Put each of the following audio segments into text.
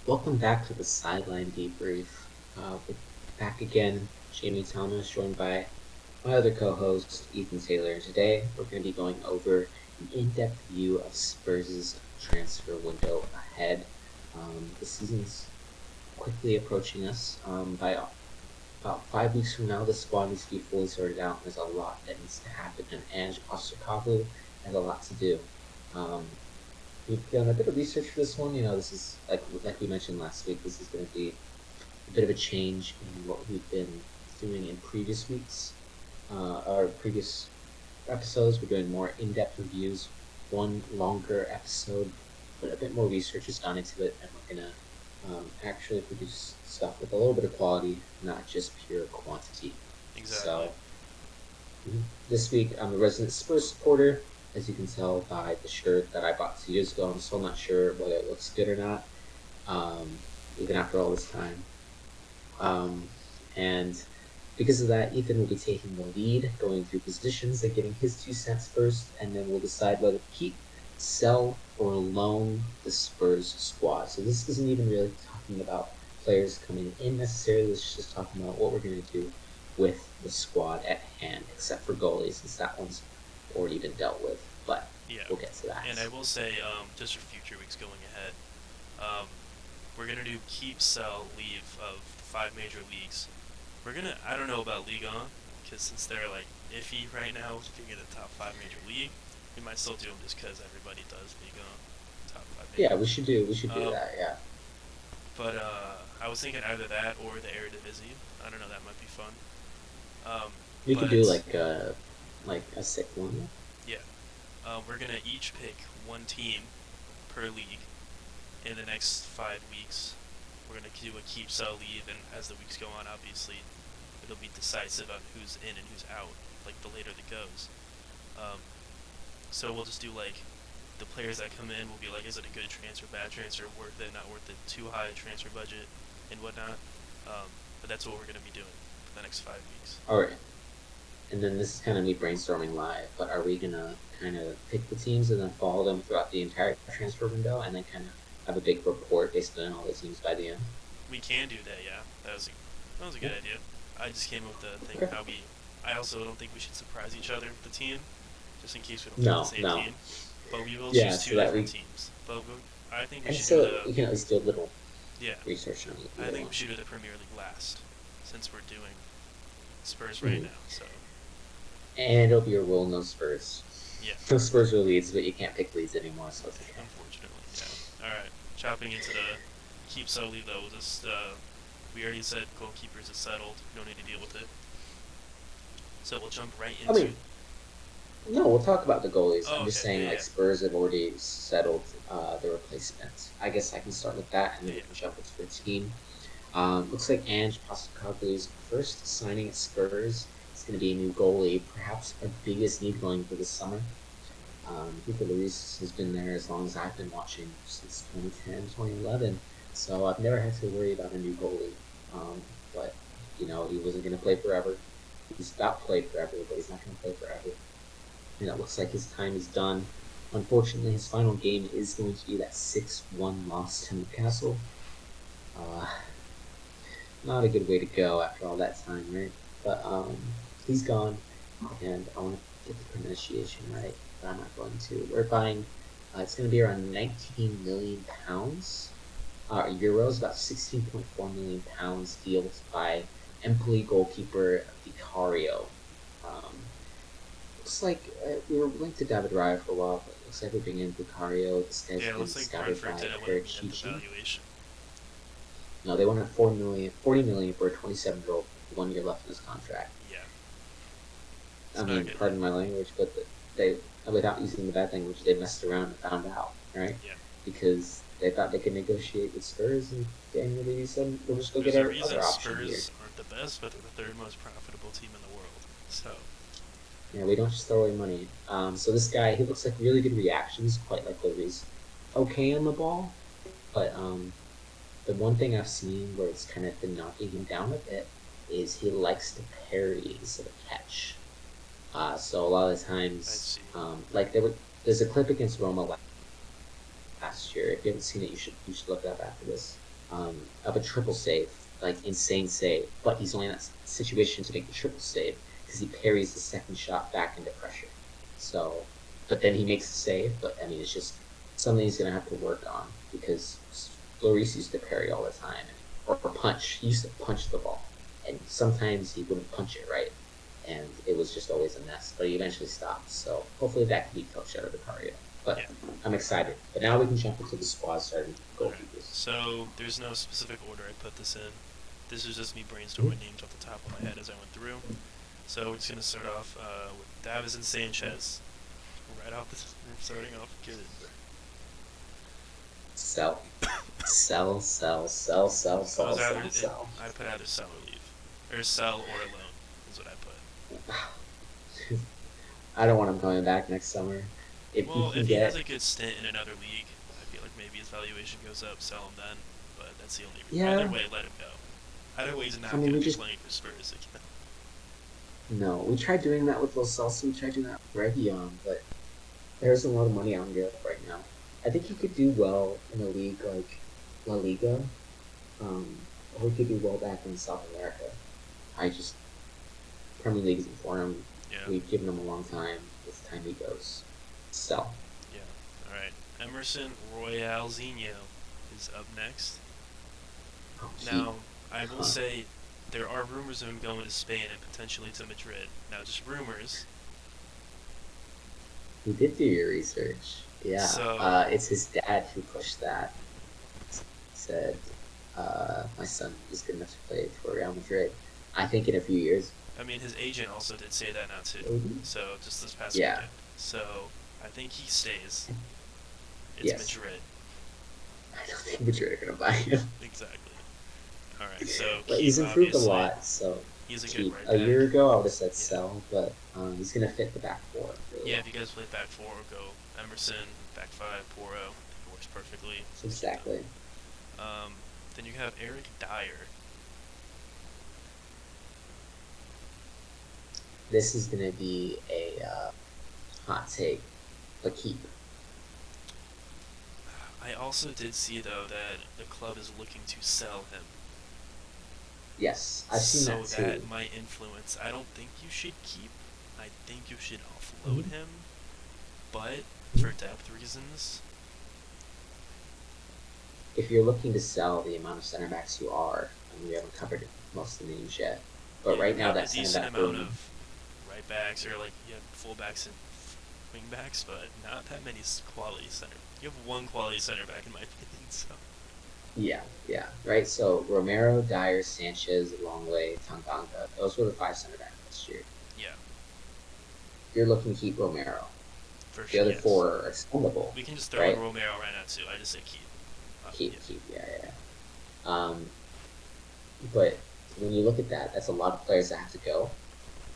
Welcome back to the Sideline Debrief. We're back again, Jamie Thomas, joined by my other co-host, Ethan Taylor. And today, we're going to be going over an in-depth view of Spurs' transfer window ahead. The season's quickly approaching us. By about 5 weeks from now, the squad needs to be fully sorted out. There's a lot that needs to happen, and Ange Postecoglou has a lot to do. We've done a bit of research for this one. This is like we mentioned last week. This is going to be a bit of a change in what we've been doing in previous weeks, or previous episodes. We're doing more in-depth reviews, one longer episode, but a bit more research is done into it, and we're gonna actually produce stuff with a little bit of quality, not just pure quantity. Exactly. So this week, I'm a resident Spurs supporter. As you can tell by the shirt that I bought 2 years ago, I'm still not sure whether it looks good or not, even after all this time. And because of that, Ethan will be taking the lead, going through positions and getting his 2 cents first, and then we'll decide whether to keep, sell, or loan the Spurs squad. So this isn't even really talking about players coming in necessarily. This is just talking about what we're going to do with the squad at hand, except for goalies, since that one's already been dealt with, but Yeah. we'll get to that. And I will say, just for future weeks going ahead, we're gonna do keep, sell, leave of 5 major leagues. I don't know about Ligue 1, because since they're like iffy right now to get a top 5 major league, we might still do them just because everybody does Ligue 1, top 5 major. Yeah, we should do that. Yeah. But I was thinking either that or the Eredivisie. I don't know, that might be fun. We could do like a sick one. Yeah. We're gonna each pick one team per league in the next 5 weeks. We're gonna do a keep, sell, leave, and as the weeks go on, obviously, it'll be decisive on who's in and who's out. Like the later it goes. So we'll just do like the players that come in. We'll be like, is it a good transfer, bad transfer, worth it, not worth it, too high transfer budget, and whatnot. But that's what we're gonna be doing for the next 5 weeks. All right. And then this is kind of me brainstorming live, but are we gonna kind of pick the teams and then follow them throughout the entire transfer window, and then kind of have a big report based on all the teams by the end? We can do that, yeah. That was a good idea. I just came up with the thing Okay. how we. I also don't think we should surprise each other with the team, just in case we don't pick the same team. But we will choose two different teams. But I think we And should so do we can at least do a little yeah. research on it. I think we should do the Premier League last, since we're doing Spurs right now. So. And it'll be a rule, no Spurs. Yeah. No Spurs or Leeds, but you can't pick Leeds anymore, so it's okay. Unfortunately, yeah. All right. Chopping into the keep, sell, leave though. We'll just we already said goalkeepers is settled. We don't need to deal with it. So we'll jump right into. No, we'll talk about the goalies. Oh, I'm just okay, saying, yeah. Spurs have already settled the replacements. I guess I can start with that, and then we can jump into the team. Looks like Ange Postecoglou's first signing at Spurs is going to be a new goalie, perhaps our biggest need going for this summer. Hugo Lloris has been there as long as I've been watching, since 2010, 2011. So I've never had to worry about a new goalie. But, he wasn't going to play forever. He's about played forever, but he's not going to play forever. And it looks like his time is done. Unfortunately, his final game is going to be that 6-1 loss to Newcastle. Not a good way to go after all that time, right? But he's gone, and I want to get the pronunciation right, but I'm not going to. We're buying, it's going to be around 19 million pounds, euros, about 16.4 million pounds, deal to buy Empoli goalkeeper Vicario. Looks like we were linked to David Raya for a while, but it looks like we're bringing in Vicario. This guy's been scouted by Eric Sheechy. No, they wanted $40 million for a 27-year-old, 1 year left in his contract. Yeah. I mean, pardon my language, but they, without using the bad language, they messed around and found out, right? Yeah. Because they thought they could negotiate with Spurs, and Daniel Levy said, "We'll just go get our other option here." Spurs aren't the best, but they're the third most profitable team in the world. So. Yeah, we don't just throw away money. So this guy, he looks like really good reactions, quite like Levy's. Okay on the ball, but the one thing I've seen where it's kind of been knocking him down a bit is he likes to parry instead of catch. So a lot of the times, there's a clip against Roma last year. If you haven't seen it, you should look it up after this. of a triple save, like insane save, but he's only in that situation to make the triple save because he parries the second shot back into pressure. So, but then he makes the save. But I mean, it's just something he's gonna have to work on because Lloris used to parry all the time, or punch. He used to punch the ball, and sometimes he wouldn't punch it right, and it was just always a mess. But he eventually stopped. So hopefully that can be coached out of Vicario. But I'm excited. But now we can jump into the squad starting goalkeepers. Right. So there's no specific order I put this in. This is just me brainstorming names off the top of my head as I went through. So we're just gonna start off with Davis and Sanchez. Right off we're starting off good. Sell. Sell. I put either sell or leave, or sell or loan is what I put. I don't want him coming back next summer. If he has a good stint in another league, I feel like maybe his valuation goes up. Sell him then, but that's the only reason. Either way, let him go. Either way, he's not going to be playing for Spurs again. No, we tried doing that with Lo Celso. We tried doing that with Reguilon, but there's a lot of money on Europe right now. I think he could do well in a league like La Liga, or he could do well back in South America. Premier League isn't for him. Yeah. We've given him a long time. It's time he goes. Sell. Yeah. All right. Emerson Royalzinho is up next. Now, I will say there are rumors of him going to Spain and potentially to Madrid. Now, just rumors. You did do your research. Yeah. So, it's his dad who pushed that. He said, my son is good enough to play for Real Madrid. I think in a few years. I mean, his agent also did say that now, too. Mm-hmm. So, just this past weekend. So, I think he stays. It's Madrid. I don't think Madrid are going to buy him. Exactly. All right, so but he's improved a lot, so he's a good right back. A year ago, I would have said sell, but he's going to fit the back four. Really well. If you guys play back four, go Emerson, back five, Porro. I think it works perfectly. Exactly. Then you have Eric Dyer. This is going to be a hot take, but keep. I also did see, though, that the club is looking to sell him. Yes, I've seen that too. So that might influence. I don't think you should keep. I think you should offload him, but for depth reasons. If you're looking to sell the amount of center backs you are, we haven't covered most of the names yet, but right now that's a decent amount of right backs, or like you have full backs and wing backs, but not that many quality center. You have one quality center back in my opinion. So. Yeah, right. So Romero, Dyer, Sanchez, Longley, Tanganga. Those were the 5 center backs last year. Yeah. You're looking to keep Romero. For the other 4 are expendable. We can just throw in Romero right now too. I just say keep. Keep. Yeah. But when you look at that, that's a lot of players that have to go.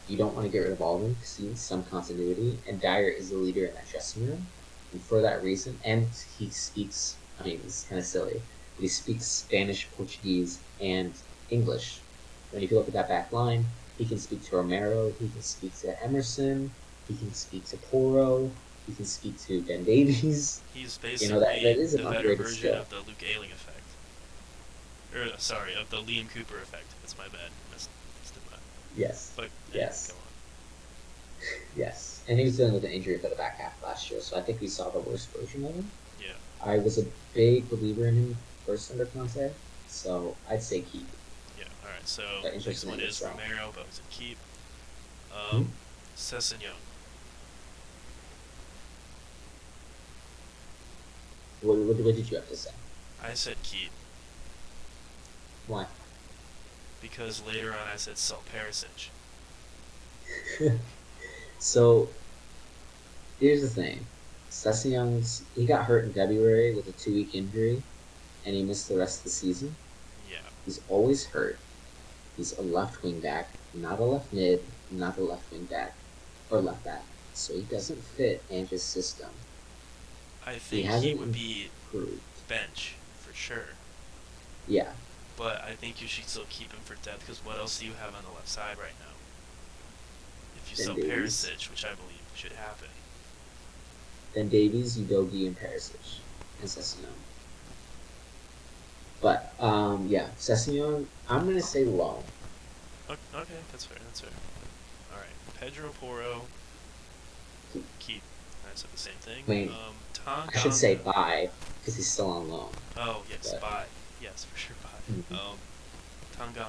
You don't want to get rid of all of them because you need some continuity. And Dyer is the leader in that dressing room, and for that reason, and he speaks. I mean, it's kind of silly. But he speaks Spanish, Portuguese, and English. And if you look at that back line, he can speak to Romero, he can speak to Emerson, he can speak to Porro, he can speak to Ben Davies. He's basically that is the better version of the Luke Ayling effect. Of the Liam Cooper effect. That's my bad. Yes. But, yes. Go on. Yes. And he was dealing with an injury for the back half last year, so I think we saw the worst version of him. Yeah. I was a big believer in him first under Conte, so I'd say keep. Yeah, alright, so next one is Romero, but was a keep. Sessegnon. What did you have to say? I said keep. Why? Because later on I said sell Perisic. So, here's the thing. Sessegnon's, he got hurt in February with a 2-week injury, and he missed the rest of the season. Yeah. He's always hurt. He's a left wing back, not a left mid, not a left wing back, or left back. So he doesn't fit Ange's system. I think he would be bench, for sure. Yeah. But I think you should still keep him for depth, because what else do you have on the left side right now? If you sell Perisic, which I believe should happen. Then Davies, Udogie, and Perisic, and Sessegnon. But yeah, Sessegnon, I'm gonna say loan. Okay, that's fair. That's fair. All right, Pedro Porro, keep. I said the same thing. I mean, I should say Tanganga. buy because he's still on loan. Oh yes, But buy. Yes, for sure buy. Tanganga.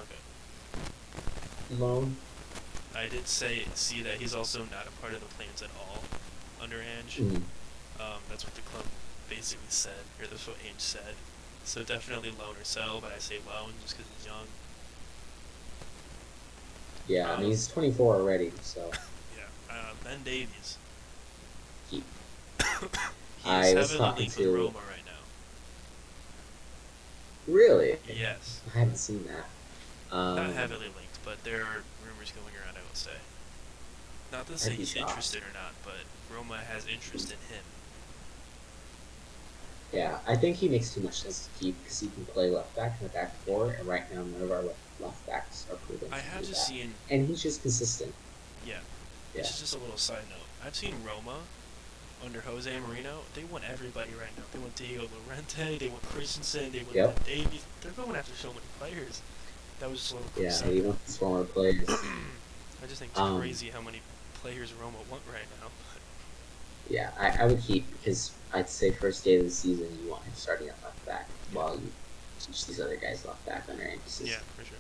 loan. I did see that he's also not a part of the plans at all under Ange. Mm. That's what the club basically said, or that's what Ainge said. So definitely loan or sell, but I say loan just because he's young. Yeah, I mean he's 24 already, so Yeah, Ben Davies. keep. He is I was heavily talking linked with to. Roma right now. Really, Yes. I haven't seen that. Not heavily linked, but there are rumors going around, I will say. Not to say I'd be he's shocked. interested or not, but Roma has interest in him. Yeah, I think he makes too much sense to keep because he can play left back in the back four, and right now none of our left backs are proven I to have do just that. seen, And he's just consistent. yeah, Yeah. this is just a little side note. I've seen Roma under Jose Marino. They want everybody right now. They want Diego Llorente, they want Christensen, they want Yep. Ben Davies. They're going after so many players. That was just a little quick Yeah, side he note. wants his former players. I just think it's Um, crazy how many players Roma want right now. yeah, I would keep because I'd say first day of the season you want him starting at left back Yeah. while you teach these other guys left back under emphasis. Yeah, for sure.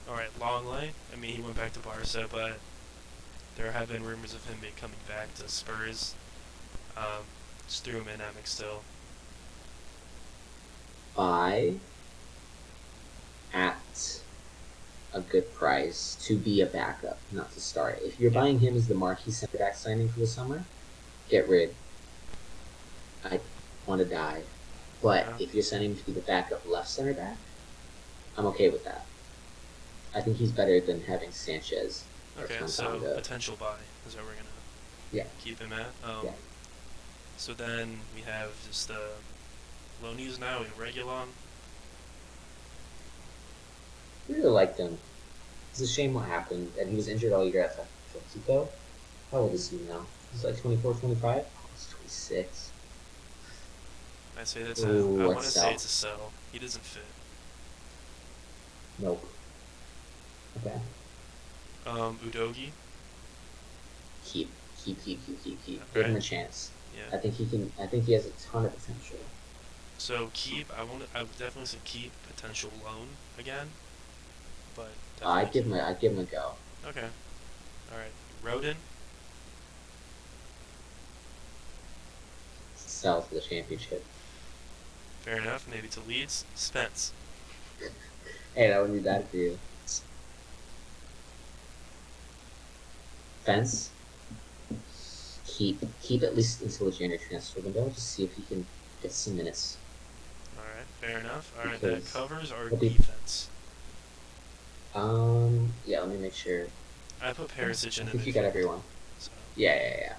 All right, Longley. I mean, he went back to Barca, but there have been rumors of him coming back to Spurs. Just threw him in at mix still. Buy at a good price to be a backup, not to start. If you're buying him as the marquee center back signing for the summer, get rid. I want to die. But Yeah. if you're sending him to be the backup left center back, I'm okay with that. I think he's better than having Sanchez or Okay, so Tanganga. potential buy is where we're gonna Yeah. keep him at. Yeah. So then we have just the loanees now in Regulon. Really liked him. It's a shame what happened, and he was injured all year at Atletico. How old is he now? He's like 24, 25? He's 26. I say that's Ooh, I want let's to sell. say it's a sell. He doesn't fit. Nope. Okay. Udogi. Keep. Give Okay. him a chance. Yeah. I think he can. I think he has a ton of potential. So keep. I would definitely say keep potential loan again, but I'd give definitely him. I'd give him a go. keep. Okay. All right. Rodin. Sell for the championship. Fair enough. Maybe to Leeds. Spence. Hey, that wouldn't be bad for you. Fence. Keep at least until the January transfer window. Just see if he can get some minutes. All right. Fair enough. All right. That Because covers our he'll be- defense. Yeah. Let me make sure. I put Perisic I in the think you midfield. got everyone. So. Yeah.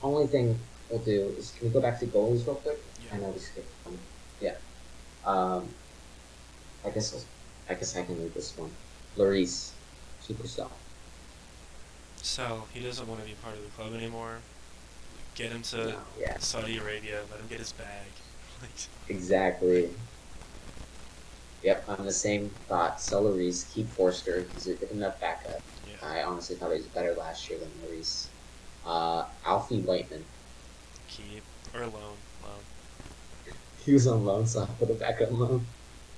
Only thing we'll do is can we go back to goalies real quick? Yeah. I know we skipped one. Yeah. I guess I can leave this one. Lloris, superstar. So he doesn't want to be part of the club anymore. Get him to No, yeah, Saudi Arabia. Let him get his bag. Like, exactly. Yep, I'm the same thought. Sell Lloris, keep Forster. He's a good enough backup. yeah. I honestly thought he was better last year than Lloris. Alfie Whiteman. Keep or loan. He was on loan, so I put him back on loan.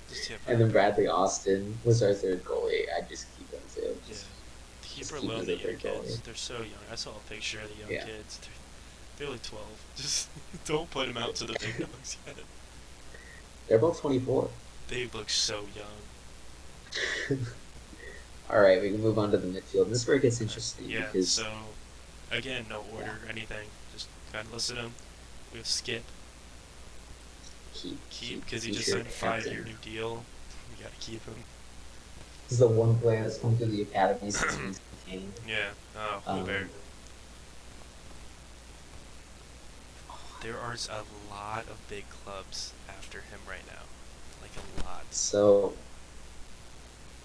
Just tip And then back. Bradley Austin was our third goalie. I'd just keep him too. Yeah. Just Keep or keep loan as the a young third goalie. kids. They're so young. I saw a picture of the young Yeah. kids. They're like 12. Just don't put them out to the big dogs yet. They're both 24. They look so young. All right, we can move on to the midfield. This is where it gets interesting Yeah. because So again, no order or anything. Just kind of listed them. We have Skip. Keep because he just signed a 5-year new deal. We gotta keep him. He's the one player that's come through the academy since he's came. Yeah. Oh, Huber. There are a lot of big clubs after him right now. Like a lot. So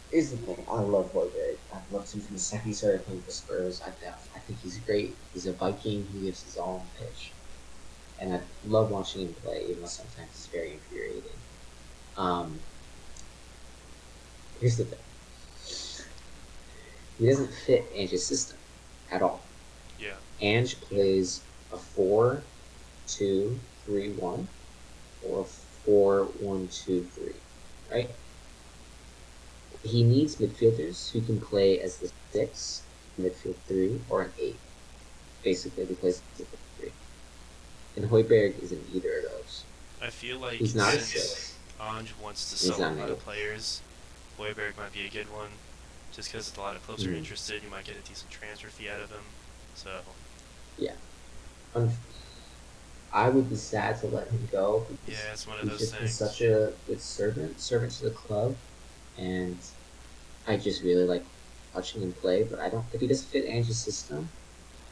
here's the thing. I love Hoiberg. I've loved him from the second he started playing for Spurs. I think he's great. He's a Viking. He gives his all on the pitch. And I love watching him play, even though sometimes it's very infuriating. Um, Here's the thing: he doesn't fit Ange's system at all. Yeah. Ange plays a 4-2-3-1 or 4-1-2-3, right? He needs midfielders who can play as the 6, midfield 3, or an 8. Basically, he plays as the 3. And Højbjerg isn't either of those. I feel like He's not a since 6. Ange wants to He's sell a not an lot 8. of players, Højbjerg might be a good one. Just because a lot of clubs are interested, you might get a decent transfer fee out of him. So Yeah. I would be sad to let him go because yeah, it's one of he's those just been things. such a good servant to the club, and I just really like watching him play. But I don't. If he doesn't fit Ange's system,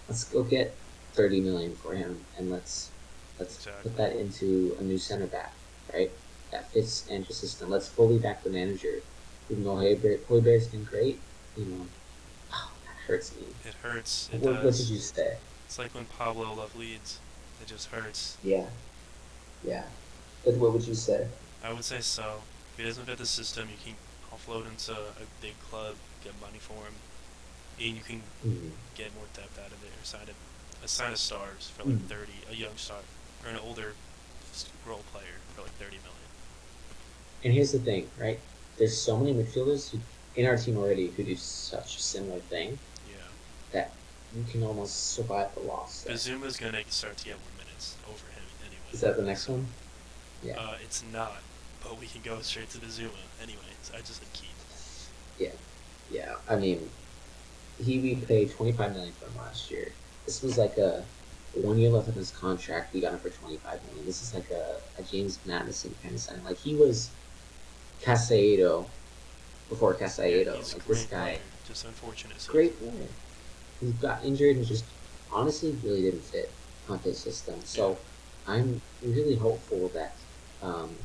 let's go get 30 million for him, and let's Exactly. put that into a new center back, right? That fits Ange's system. Let's fully back the manager. Even though Højbjerg's been great, oh, that hurts me. It hurts. It What did does. you say? It's like when Pablo left Leeds. It just hurts. Yeah, yeah. But what would you say? I would say so. If he doesn't fit the system, you can offload into a big club, get money for him, and you can Mm-hmm. get more depth out of it, or sign a stars for like 30, a young star, or an older role player for like 30 million. And here's the thing, right? There's so many midfielders in our team already who do such a similar thing Yeah. that you can almost survive the loss. Bizuma's gonna start to get more minutes over him anyway. Is that the next one? Yeah. It's not, but we can go straight to Bizuma anyways. I just said keep. Yeah. Yeah. I mean, we paid 25 million for him last year. This was like a 1 year left of his contract. We got him for 25 million. This is like a James Madison kind of sign. Like he was Casado before Casado. He's a Like this great guy, player, just unfortunate. great player. He got injured and just honestly really didn't fit Conte's system. So I'm really hopeful that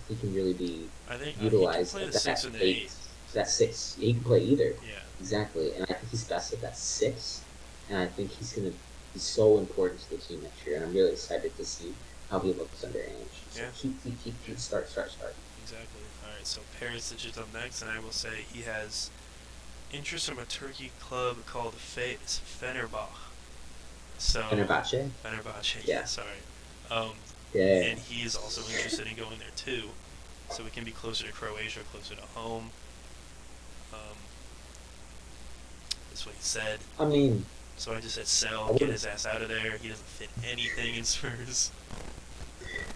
he can really be I think utilized he can play at the 6 that and the 8. 8, that 6. He can play either. Yeah. Exactly. And I think he's best at that 6. And I think he's going to be so important to the team next year. And I'm really excited to see how he looks under Ange. So Yeah. keep, start. Exactly. Alright, so Perisic is up next, and I will say he has interest from a Turkey club called Fenerbahce. So Fenerbahce? Fenerbahce, Yeah. sorry. Yeah. And he is also interested in going there too. So we can be closer to Croatia, closer to home. That's what he said. I mean, So I just said sell, get his ass out of there. He doesn't fit anything in Spurs.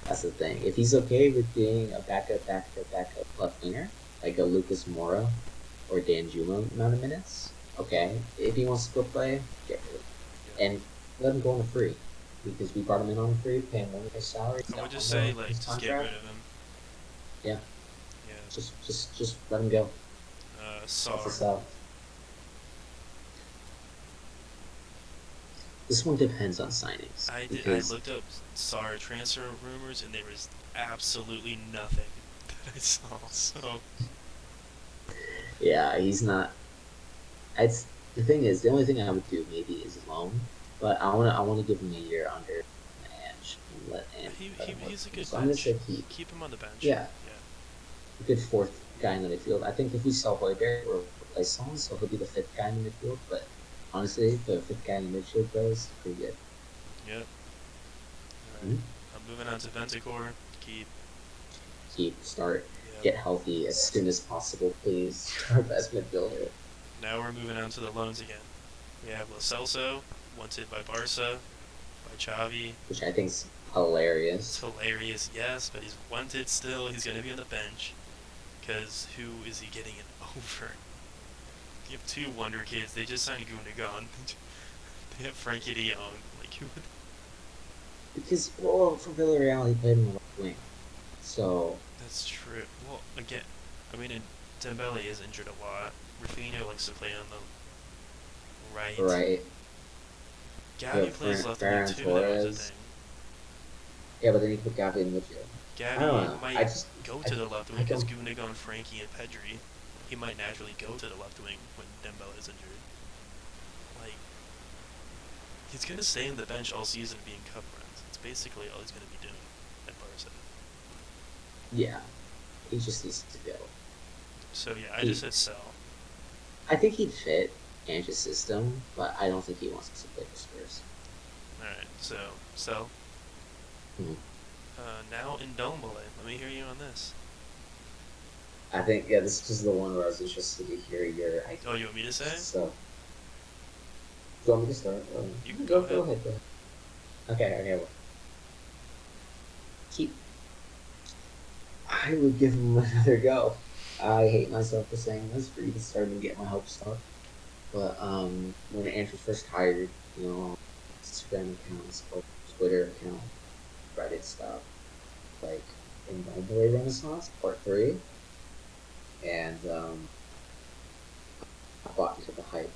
that's the thing. If he's okay with being a backup left winger, like a Lucas Moura or Dan Juma amount of minutes, okay. If he wants to go play, get rid of him. And let him go on a free. Because we brought him in on a free, pay him 1 year's salary. I would just say, like, just get rid of him. Yeah. Yeah. Just let him go. Sar. This one depends on signings. I looked up Sar transfer rumors, and there was absolutely nothing that I saw. So yeah, he's not. It's the thing is the only thing I would do maybe is loan, but I want to give him a year under Ange and let Ange. He's a good so bench. I'm gonna say Keep him on the bench. Yeah. A good 4th guy in the midfield. I think if we sell Højbjerg or replace someone, so he'll be the 5th guy in the midfield. But honestly, the 5th guy in the midfield goes pretty good. Yep. Alright. I'm moving on to Ventacor. Keep start. Yep. Get healthy as soon as possible, please. Our best midfielder. Now we're moving on to the loans again. We have Lo Celso, wanted by Barca, by Xavi. Which I think is hilarious. It's hilarious, yes, but he's wanted still. He's going to be on the bench. Because who is he getting it over? You have 2 wonder kids. They just signed Gundogan. They have Frankie de Jong. Like, who would... Because, well, for Villarreal, he played in the left wing. So... That's true. Well, again, I mean, Dembele is injured a lot. Rafinha likes to play on the right. Right. Gavi plays left wing too, that was a thing. Yeah, but then you put Gavi in midfield. Gavi might go to the left wing because Gundogan, Frankie, and Pedri. He might naturally go to the left wing when Dembele is injured. Like, he's going to stay in the bench all season being cup runs. It's basically all he's going to be doing at Barca. Yeah. He just needs to go. So yeah, I just said sell. I think he'd fit Ange's system, but I don't think he wants to play for Spurs. Alright, so sell. Hmm. Now in Ndombele. Let me hear you on this. I think this is the one where I was interested to hear your idea. Oh, you want me to say? So, do you want me to start? You can Go go ahead. Go ahead. Okay. Keep. I would give him another go. I hate myself for saying this for even starting to get my hopes up. But when Andrew first hired, Instagram accounts, or Twitter account, Reddit stuff, like in Boy Renaissance Part 3, and I bought into the hype.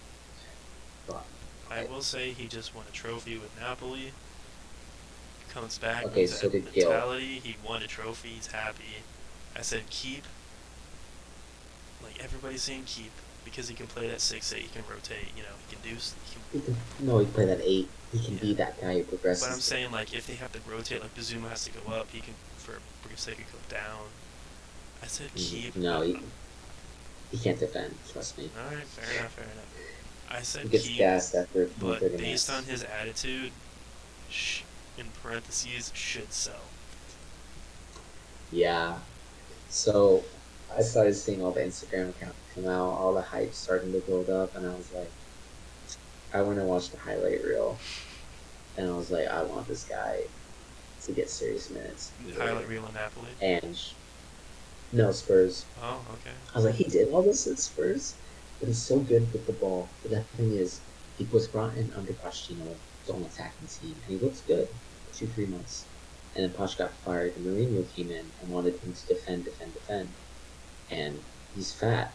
I will say he just won a trophy with Napoli. Comes back, Okay, brings so that did Gil. mentality. He won a trophy. He's happy. I said keep. Like everybody's saying keep because he can play that 6-8. He can rotate. You know, he can do. He can play that 8. He can be that guy who progresses. But I'm saying like if they have to rotate, like Bazuma has to go up. He can for brief second go down. I said keep. No, he can't defend. Trust me. All right, fair enough. I said he gets keep, gassed after but 30 based minutes. on his attitude, in parentheses, should sell. Yeah. So I started seeing all the Instagram accounts come out, all the hype starting to build up, and I was like, I went and watched the highlight reel, and I was like, I want this guy to get serious minutes. The highlight reel in Napoli? And no, Spurs. Oh, okay. I was like, he did all this at Spurs, but he's so good with the ball. But the thing is, he was brought in under Pochettino, his own attacking team, and he looks good for 2-3 months. And then Poch got fired, and Mourinho came in and wanted him to defend. And he's fat.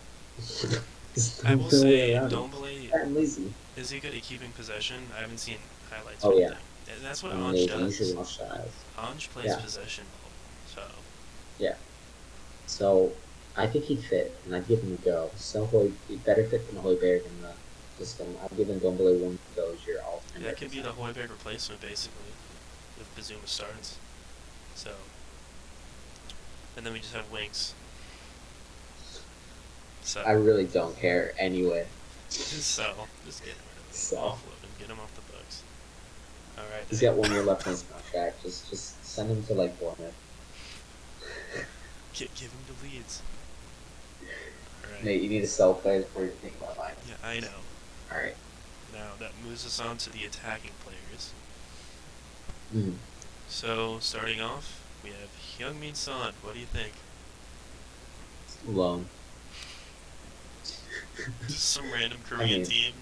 I will say, Ndombele fat and lazy. Is he good at keeping possession? I haven't seen highlights. Oh, yeah. And that's what Ange does. You should watch that. Ange plays possession, so. Yeah. So, I think he'd fit, and I'd give him a go. He'd better fit than Højbjerg in the system. I'd give Ndombele one of those your alternate. That could be the Højbjerg replacement, basically, if Bazuma starts. So. And then we just have Winks. So. I really don't care anyway. Just sell. Just get offload him. Get him off the books. Alright. He's got 1 year left on his contract. Just send him to, like, Bournemouth. Give him to Leeds. Alright. Nate, you need to sell players before you think about mine. Yeah, I know. Alright. Now, that moves us on to the attacking players. Mm-hmm. So, starting off, we have Heung-min Son. What do you think? Loan. Just some random Korean team.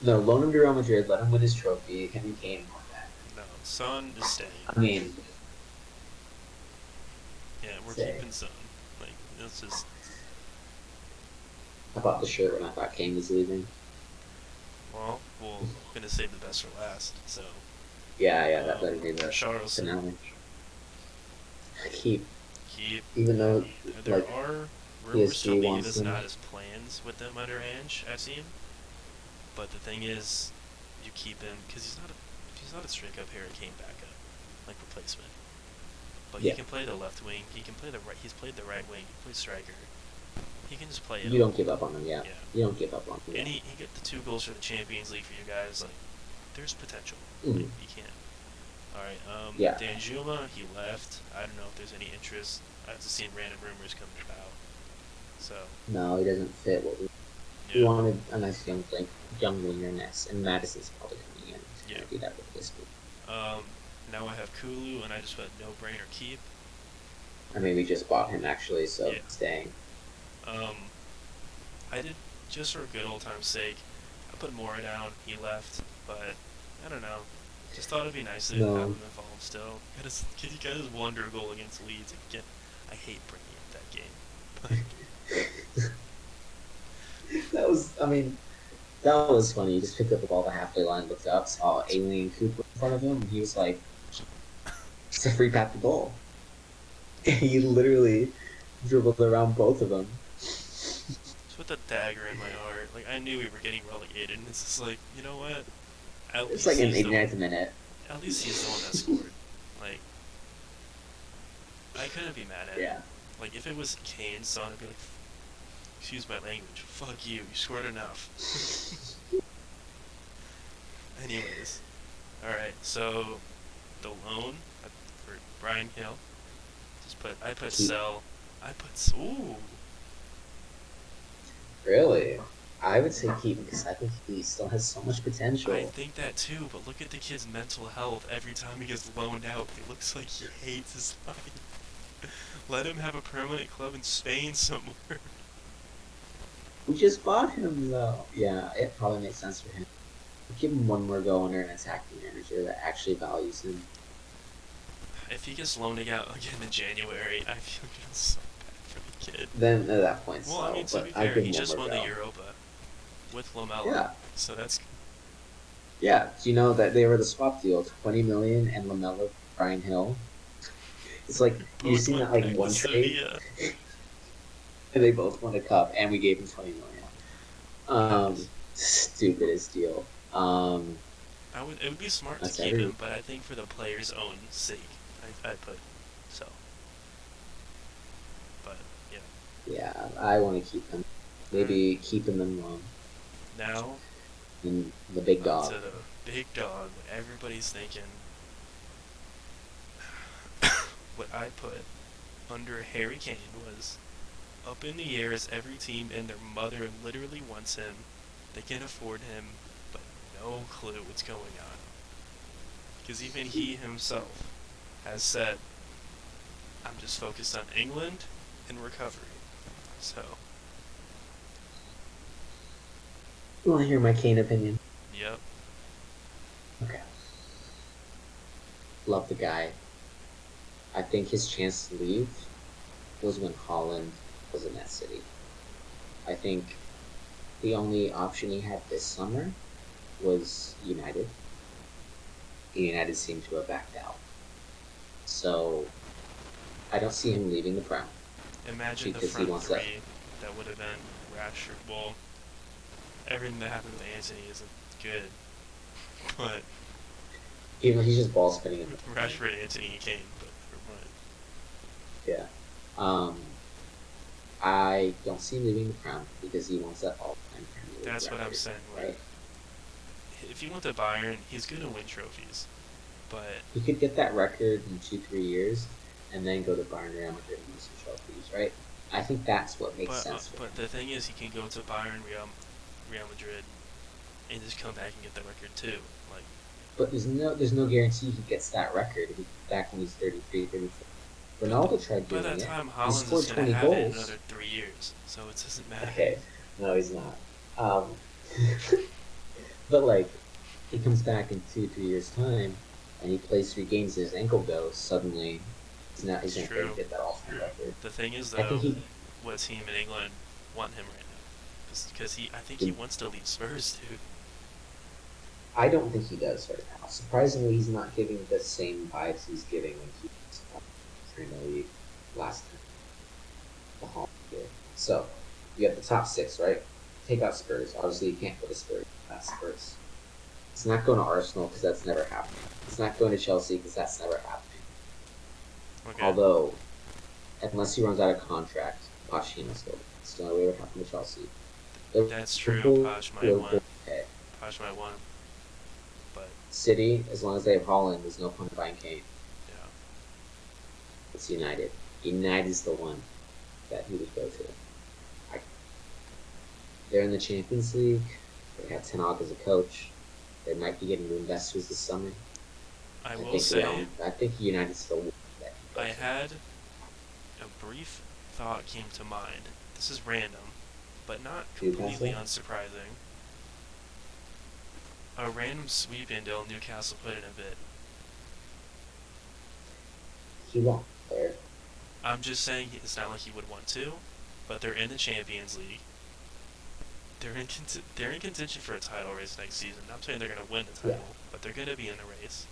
No, loan him to Real Madrid, let him win his trophy, and you can't more that. No, Son is staying. I mean... Yeah, we're keeping Son. Like, that's just... I bought the shirt when I thought Kane was leaving. Well, we're gonna save the best for last, so... Yeah, that better be the Charleston. finale. Keep. Even though, there are rumors to leave is not his plans with them under Ange, I've seen. But the thing is, you keep him because he's not a straight-up Harry Kane backup, like replacement. But he can play the left wing. He can play the right. He's played the right wing. He plays striker. He can just play it. You don't give up on him, yeah. You don't give up on him. And he got the 2 goals for the Champions League for you guys. Like, there's potential. Mm-hmm. Like, you can't. All right. Danjuma, he left. I don't know if there's any interest. I've just seen random rumors coming about. So. No, he doesn't fit what we wanted. A nice young winger next, and Madison's probably coming in. He's gonna be that replacement. Now I have Kulu, and I just put no brainer keep. I mean, we just bought him actually, so staying. I did just for a good old time's sake. I put Mora down. He left, but I don't know. Just thought it'd be nice to have him involved still. He got his wonder goal against Leeds again. I hate bringing up that game. That was funny. He just picked up the ball at the halfway line, looked up, saw Alien Cooper in front of him, and he was like, it's a free pass to goal. He literally dribbled around both of them. Just with a dagger in my heart. Like, I knew we were getting relegated, and it's just like, you know what? It's like in the 89th minute. At least he's the one that scored. Like, I couldn't be mad at it. Yeah. Like if it was Kane's son, I'd be like, excuse my language. Fuck you. You scored enough. Anyways, all right. So the loan for Brian Hill. I put Keep. sell. I put ooh. Really? I would say keep because I think he still has so much I potential. think that too, but look at the kid's mental health. Every time he gets loaned out, it looks like he hates his life. Let him have a permanent club in Spain somewhere. We just bought him though. Yeah, it probably makes sense for him. Give him one more go under an attacking manager that actually values him. If he gets loaned out again in January, I feel so bad for the kid. Then at that point, Well, I mean, so. to be But I fair, give he him one just more won the go. Europa with Lamella, Yeah, so that's yeah. Do you know that they were the swap deal? 20 million and Lamella Brian Hill. It's like you've both seen that went like back to one trade, Sevilla. and they both won a cup, and we gave him 20 million. Nice. Stupidest deal. It would be smart to That's keep every. him, but I think for the player's own sake, I put so. But yeah, Yeah, I want to keep him. all right. Maybe keep him in Now in the big onto dog. the big dog. What everybody's thinking. What I put under Harry Kane was up in the air as every team and their mother literally wants him. They can afford him, but no clue what's going on. Because even he himself has said, I'm just focused on England and recovery. So, You want to hear my Kane opinion? yep. Okay. Love the guy. I think his chance to leave was when Holland was in that city. I think the only option he had this summer was United. United seemed to have backed out. So I don't see him leaving the Prem Imagine the because he front wants that. three that would have been Rashford. Well, everything that happened with Anthony isn't good, but Even though he's just ball spinning in the Rashford, Anthony, and Kane. But never mind. yeah. Um, I don't see him leaving the Prem because he wants that all-time Premier League That's what I'm record, saying. right? Like, if he went to Bayern, he's gonna win trophies, but He could get that record in 2-3 years, and then go to Bayern, Real Madrid, and win some trophies, right? I think that's what makes sense for him. but the thing is, he can go to Bayern, Real Madrid, and just come back and get the record too. Like, But there's no guarantee he gets that record if he's back when he's 33, 34. Ronaldo tried by doing that it. time, He Holland is scored gonna 20 have it in goals. another 3 years, so it doesn't matter. Okay, no, he's not. Um, but like, he comes back in 2-3 years time, and he plays 3 games, and his ankle goes. Suddenly, he's not It's going true. to get that all-time record. The thing is, I think though, what team in England want him right now? Because I think he wants to leave Spurs, dude. I don't think he does right now. Surprisingly, he's not giving the same vibes he's giving when he was Premier League last time. The Hall year. So, you have the top 6, right? Take out Spurs. Obviously, you can't go to Spurs. That's Spurs. It's not going to Arsenal because that's never happening. It's not going to Chelsea because that's never happening. Okay. Although, unless he runs out of contract, Pochettino's still. It's the only way it would happen to Chelsea. That's true. Poch might want. Okay. Poch might want. But City, as long as they have Holland, there's no point in buying Kane. yeah. It's United. United is the one that he would go to. They're in the Champions League. They have Ten Hag as a coach. They might be getting new investors this summer. I will say, I think United's still one that he I goes to. had a brief thought came to mind. This is random, but not completely Newcastle? unsurprising. A random sweeping deal Newcastle put in a bid. He won't. There. I'm just saying it's not like he would want to, but they're in the Champions League. They're in contention for a title race next season. I'm saying they're going to win the title, but they're going to be in the race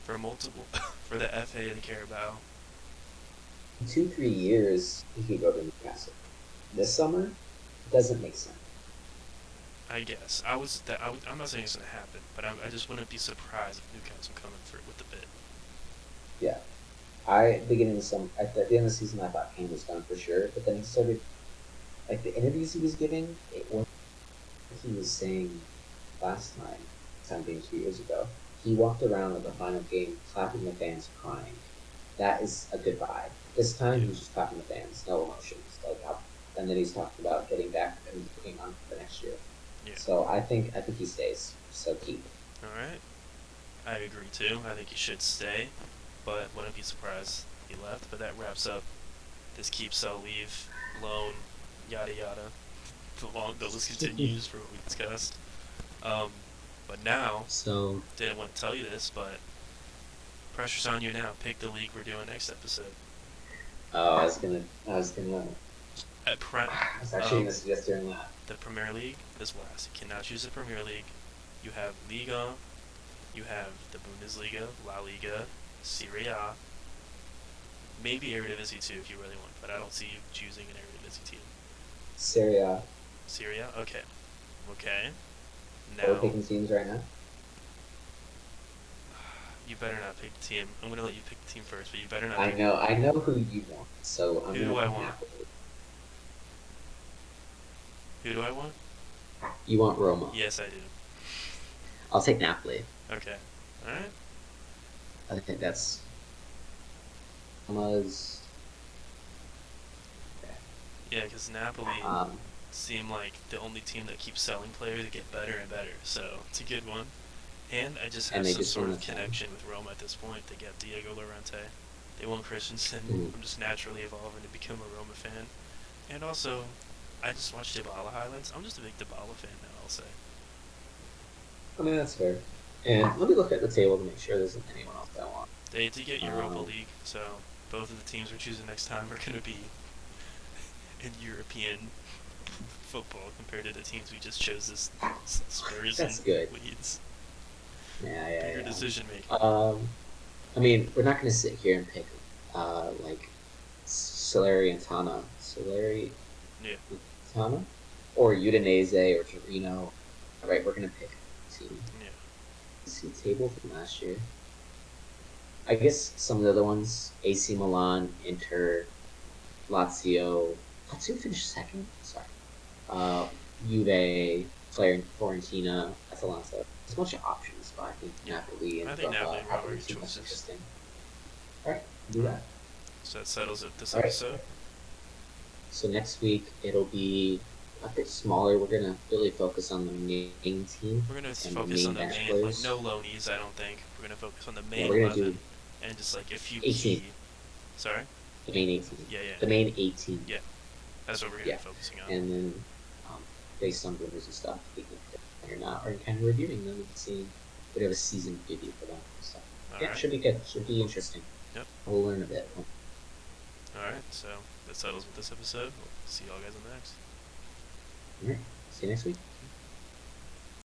for multiple for the FA and the Carabao. In 2-3 years, he could go to Newcastle. This summer, it doesn't make sense. I guess I'm not saying it's going to happen, but I just wouldn't be surprised if Newcastle coming through with the bid. Yeah. beginning of some at the end of the season, I thought Kane was done for sure, but then he started like the interviews he was giving. It was he was saying last time being 2 years ago. He walked around at the final game, clapping the fans, crying. That is a good vibe. This time Yeah. he was just clapping the fans, no emotions. And then he's talking about getting back and working on the next year. Yeah. So I think he stays. So keep. All right. I agree too. I think he should stay, but wouldn't be surprised if he left. But that wraps up this keep, sell, leave, loan, yada yada. The list continues for what we discussed. Um, but now, So didn't want to tell you this, but pressure's on you now. Pick the league we're doing next episode. I was actually gonna suggest doing that. The Premier League is last. You cannot choose the Premier League. You have Liga, you have the Bundesliga, La Liga, Serie A, maybe Eredivisie too if you really want, but I don't see you choosing an Eredivisie team. Serie A. Serie A? Okay. Okay. We're Now, picking teams right now. you better not pick the team. I'm going to let you pick the team first, but you better not I pick know who you want. So I'm Who gonna do I pick want? Napoli. Who do I want? You want Roma? Yes, I do. I'll take Napoli. Okay. Alright. I think that's Roma's. Yeah, because Napoli Um, seem like the only team that keeps selling players to get better and better, so it's a good one. And I just have And they some just sort won of the connection with Roma at this point. They get Diego Llorente. They won Christensen. Mhm. I'm just naturally evolving to become a Roma fan. And also, I just watched Dybala highlights. I'm just a big Dybala fan now, I'll say. I mean that's fair. And let me look at the table to make sure there isn't anyone else I want. They did get Europa League, so both of the teams we're choosing next time are going to be in European football compared to the teams we just chose this Spurs That's and good. Leeds. Yeah. Bigger decision making. I mean, we're not going to sit here and pick like Solari Yeah. Tana, or Udinese or Torino. All right, we're going to pick a team. Yeah. See table from last year. I guess some of the other ones: AC Milan, Inter, Lazio. Lazio finished second. Sorry. Juve, Fiorentina, Atalanta. There's a bunch of options, but I think Napoli and I think Napoli and Roma are Napoli your seem less choices. interesting. All right, do that. So that settles it this All right. episode. So next week it'll be a bit smaller. We're gonna really focus on the main team. We're going to and focus on the bench main, players. like no loanies, I don't think. We're going to focus on the main we're gonna 11 do and just like a few 18. key. Sorry? The main 18. Yeah. The main 18. Yeah. That's what we're going to be focusing on. And then, based on rumors and stuff, we can or not, or kind of reviewing them and seeing we have a season preview for them. So Alright. Should be good. Should be interesting. Yep. We'll learn a bit. Alright, so that settles with this episode. We'll see y'all guys on the next. All right. See you next week.